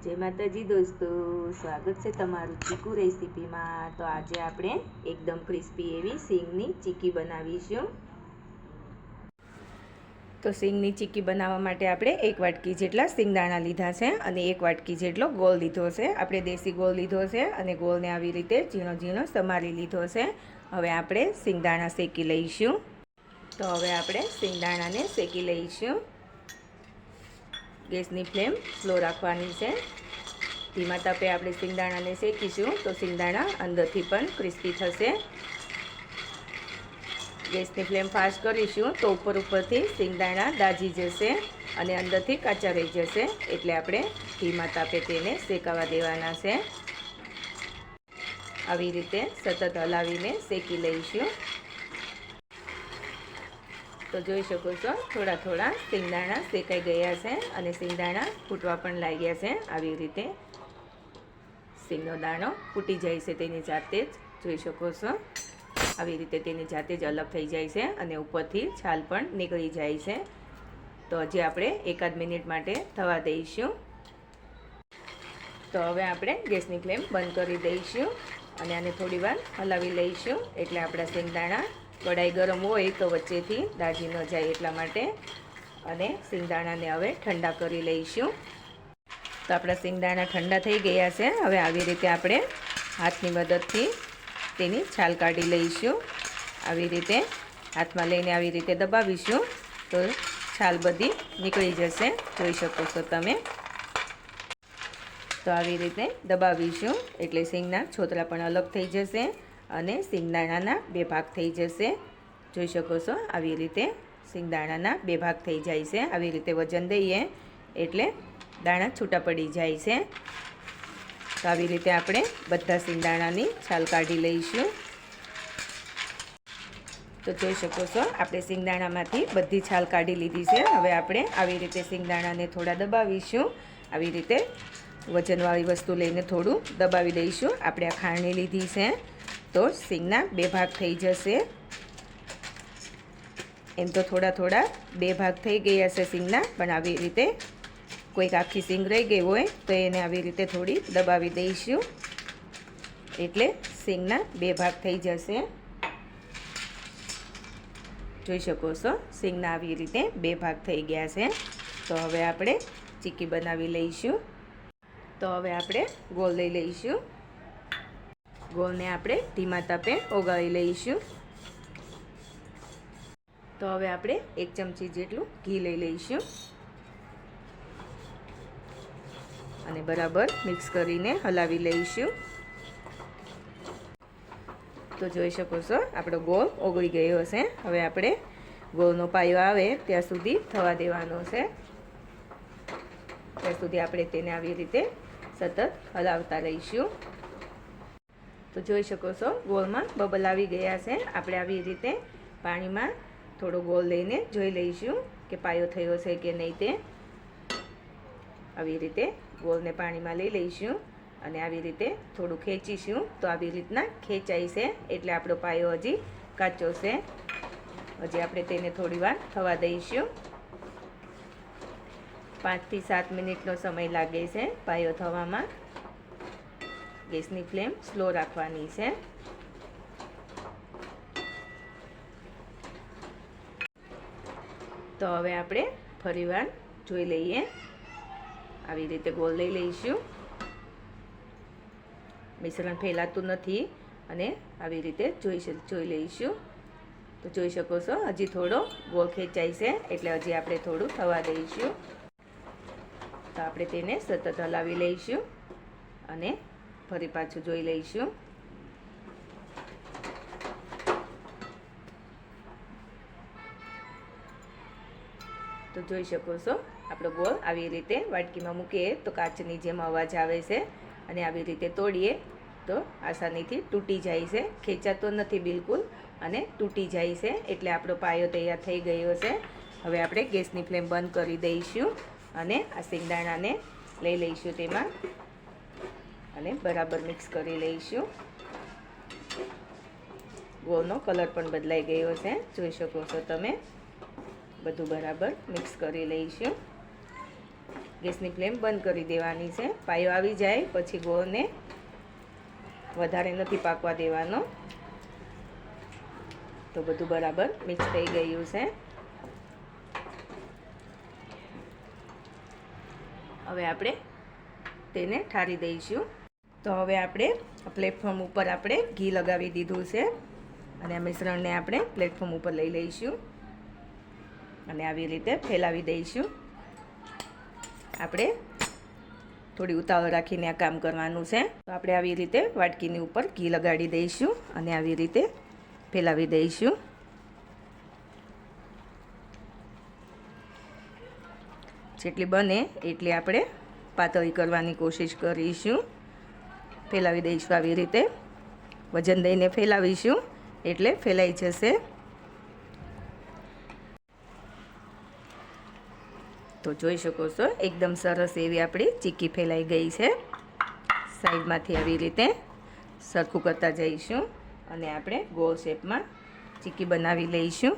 જય માતાજી દોસ્તો, સ્વાગત છે તમારું ચીકુ રેસીપીમાં। તો આજે આપણે એકદમ ક્રિસ્પી એવી સિંગની ચીક્કી બનાવીશું। તો સિંગની ચીક્કી બનાવવા માટે આપણે 1 વાટકી જેટલા સિંગદાણા લીધા છે અને 1 વાટકી જેટલો ગોળ લીધો છે। આપણે દેશી ગોળ લીધો છે અને ગોળને આવી રીતે ઝીણો ઝીણો સમારી લીધો છે। હવે આપણે સિંગદાણા શેકી લઈશું। તો હવે આપણે સિંગદાણાને શેકી લઈશું। ગેસની ફ્લેમ સ્લો રાખવાની છે। ધીમા તાપે આપણે સિંગદાણાને શેકીશું તો સિંગદાણા અંદરથી પણ ક્રિસ્પી થશે। ગેસની ફ્લેમ ફાસ્ટ કરીશું તો ઉપરથી સિંગદાણા દાજી જશે અને અંદરથી કાચા રહી જશે, એટલે આપણે ધીમા તાપે તેને શેકાવા દેવાના છે। આવી રીતે સતત હલાવીને શેકી લઈશું। તો જોઈ શકો છો થોડા થોડા સિંગદાણા શેકાઈ ગયા છે અને સિંગદાણા ફૂટવા પણ લાગ્યા છે। આવી રીતે સિંગનો દાણો ફૂટી જાય છે તેની જાતે જ, જોઈ શકો છો। આવી રીતે તેની જાતે જ અલગ થઈ જાય છે અને ઉપરથી છાલ પણ નીકળી જાય છે। તો હજી આપણે એકાદ મિનિટ માટે થવા દઈશું। તો હવે આપણે ગેસની ફ્લેમ બંધ કરી દઈશું અને આને થોડી વાર હલાવી લઈશું, એટલે આપણા સિંગદાણા કડાઈ ગરમ હોય તો વચ્ચેથી દાજી ન જાય એટલા માટે। અને સિંગદાણાને હવે ઠંડા કરી લઈશું। તો આપણા સિંગદાણા ઠંડા થઈ ગયા છે। હવે આવી રીતે આપણે હાથની મદદથી તેની છાલ કાઢી લઈશું। આવી રીતે હાથમાં લઈને આવી રીતે દબાવીશું તો છાલ બધી નીકળી જશે, જોઈ શકો છો તમે। તો આવી રીતે દબાવીશું એટલે સિંગના છોતરા પણ અલગ થઈ જશે અને સિંગદાણાના 2 ભાગ થઈ જશે, જોઈ શકો છો। આવી રીતે સિંગદાણાના 2 ભાગ થઈ જાય છે। આવી રીતે વજન દઈએ એટલે દાણા છૂટા પડી જાય છે। તો આવી રીતે આપણે બધા સિંગદાણાની છાલ કાઢી લઈશું। તો જોઈ શકો છો આપણે સિંગદાણામાંથી બધી છાલ કાઢી લીધી છે। હવે આપણે આવી રીતે સિંગદાણાને થોડા દબાવીશું। આવી રીતે વજનવાળી વસ્તુ લઈને થોડું દબાવી દઈશું। આપણે આ ખાંડણી લીધી છે તો સિંગના 2 ભાગ થઈ જશે। એમ તો થોડા થોડા 2 ભાગ થઈ ગયા છે સિંગના, પણ આવી રીતે કોઈક આખી સિંગ રહી ગઈ હોય તો એને આવી રીતે થોડી દબાવી દઈશું એટલે સિંગના 2 ભાગ થઈ જશે, જોઈ શકો છો। સિંગના આવી રીતે 2 ભાગ થઈ ગયા છે। તો હવે આપણે ચીક્કી બનાવી લઈશું। તો હવે આપણે ગોળ લઈ લઈશું। ગોળને આપણે ધીમા તાપે ઓગાળી લઈશું। તો હવે આપણે 1 ચમચી જેટલું ઘી લઈ લઈશું અને બરાબર મિક્સ કરીને હલાવી લઈશું। તો જોઈ શકો છો આપણો ગોળ ઓગળી ગયો છે। હવે આપણે ગોળનો પાયો આવે ત્યાં સુધી થવા દેવાનો છે, ત્યાં સુધી આપણે તેને આવી રીતે સતત હલાવતા રહીશું। તો જોઈ શકો છો ગોળમાં બબલ આવી ગયા છે। આપણે આવી રીતે પાણીમાં થોડો ગોળ લઈને જોઈ લઈશું કે પાયો થયો છે કે નહીં તે। આવી રીતે ગોળને પાણીમાં લઈ લઈશું અને આવી રીતે થોડું ખેંચીશું તો આવી રીતના ખેંચાય છે, એટલે આપણો પાયો હજી કાચો છે। હજી આપણે તેને થોડી વાર થવા દઈશું। 5 થી 7 મિનિટનો સમય લાગે છે પાયો થવામાં। ગેસની ફ્લેમ સ્લો રાખવાની છે। તો હવે આપણે ફરીવાર જોઈ લઈએ। આવી રીતે ગોળ લઈ લઈશું। મિશ્રણ ફેલાતું નથી અને આવી રીતે જોઈ લઈશું। તો જોઈ શકો છો હજી થોડો ગોળ ખેંચાય છે એટલે હજી આપણે થોડું થવા દઈશું। તો આપણે તેને સતત હલાવી લઈશું અને ફરી પાછું જોઈ લઈશું। તો જોઈ શકો છો આપણો ગોળ આવી રીતે વાટકીમાં મૂકીએ તો કાચની જેમ અવાજ આવે છે અને આવી રીતે તોડીએ તો આસાનીથી તૂટી જાય છે, ખેંચાતો નથી બિલકુલ અને તૂટી જાય છે, એટલે આપણો પાયો તૈયાર થઈ ગયો છે। હવે આપણે ગેસની ફ્લેમ બંધ કરી દઈશું અને આ સિંગદાણાને લઈ લઈશું તેમાં અને બરાબર મિક્સ કરી લઈશું। ગોળનો કલર પણ બદલાઈ ગયો છે, જોઈ શકો છો તમે। બધું બરાબર મિક્સ કરી લઈશું। ગેસની ફ્લેમ બંધ કરી દેવાની છે. પાયો આવી જાય પછી ગોળને વધારે નથી પાકવા દેવાનો. તો બધું બરાબર મિક્સ થઈ ગયું છે. હવે આપણે તેને ઠારી દઈશું. તો હવે આપણે પ્લેટફોર્મ ઉપર આપણે ઘી લગાવી દીધું છે અને આ મિશ્રણને આપણે પ્લેટફોર્મ ઉપર લઈ લઈશું અને આવી રીતે ફેલાવી દઈશું. આપણે થોડી ઉતાવળ રાખીને આ કામ કરવાનું છે. તો આપણે આવી રીતે વાટકીની ઉપર ઘી લગાડી દઈશું અને આવી રીતે ફેલાવી દઈશું. જેટલી બને એટલી આપણે પાતળી કરવાની કોશિશ કરીશું. ફેલાવી દઈશું આવી રીતે. વજન દઈને ફેલાવીશું એટલે ફેલાઈ જશે. તો જોઈ શકો છો એકદમ સરસ એવી આપણી ચીક્કી ફેલાઈ ગઈ છે. સાઈડમાંથી આવી રીતે સરખું કરતા જઈશું અને આપણે ગોળ શેપમાં ચીક્કી બનાવી લઈશું.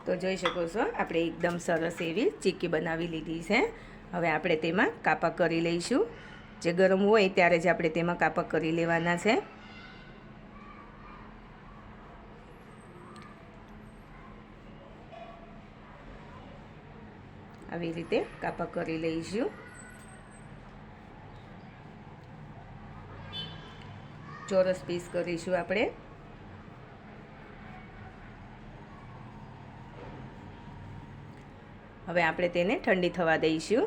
તો જોઈ શકો છો આપણે એકદમ સરસ એવી ચીક્કી બનાવી લીધી છે. હવે આપણે તેમાં કાપા કરી લઈશું. જે ગરમ હોય ત્યારે જ આપણે તેમાં કાપા કરી લેવાના છે. આવી રીતે કાપા કરી લઈશું. ચોરસ પીસ કરીશું આપણે. હવે આપણે તેને ઠંડી થવા દઈશું.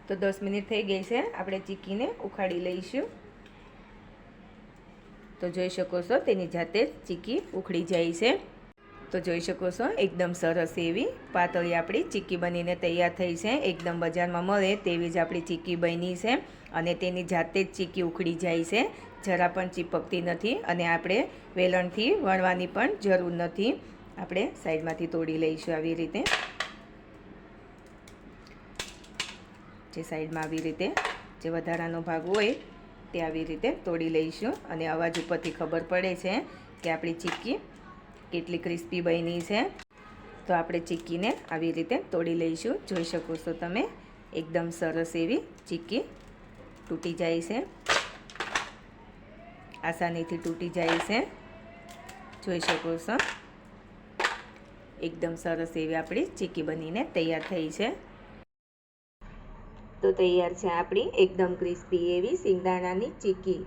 તો 10 મિનિટ થઈ ગઈ છે. આપણે ચીક્કીને ઉખાડી લઈશું. તો જોઈ શકો છો તેની જાતે જ ચીક્કી ઉખડી જાય છે. તો જોઈ શકો છો એકદમ સરસ એવી પાતળી આપણી ચીક્કી બનીને તૈયાર થઈ છે. એકદમ બજારમાં મળે તેવી જ આપણી ચીક્કી બની છે અને તેની જાતે જ ચીક્કી ઉખડી જાય છે. જરા પણ ચીપકતી નથી અને આપણે વેલણથી વણવાની પણ જરૂર નથી. આપણે સાઈડમાંથી તોડી લઈશું આવી રીતે. જે સાઈડમાં આવી રીતે જે વધારાનો ભાગ હોય તે આવી રીતે તોડી લઈશું અને અવાજ ઉપરથી ખબર પડે છે કે આપણી ચીક્કી કેટલી ક્રિસ્પી બની છે. તો આપણે ચીક્કીને આવી રીતે તોડી લઈશું. જોઈ શકો છો તમે એકદમ સરસ એવી ચીક્કી તૂટી જાય છે. આસાનીથી તૂટી જાય છે. જોઈ શકો છો એકદમ સરસ એવી આપણી ચીક્કી બનીને તૈયાર થઈ છે. તો તૈયાર છે આપણી એકદમ ક્રિસ્પી એવી સિંગદાણાની ચીક્કી.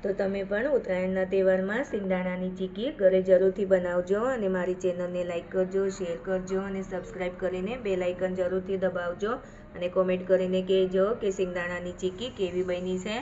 તો તમે પણ ઉત્તરાયણના તહેવારમાં સિંગદાણાની ચીક્કી ઘરે જરૂરથી બનાવજો અને મારી ચેનલને લાઈક કરજો, શેર કરજો અને સબસ્ક્રાઈબ કરીને બેલ આઇકન જરૂરથી દબાવજો અને કોમેન્ટ કરીને કહેજો કે સિંગદાણાની ચીક્કી કેવી બની છે.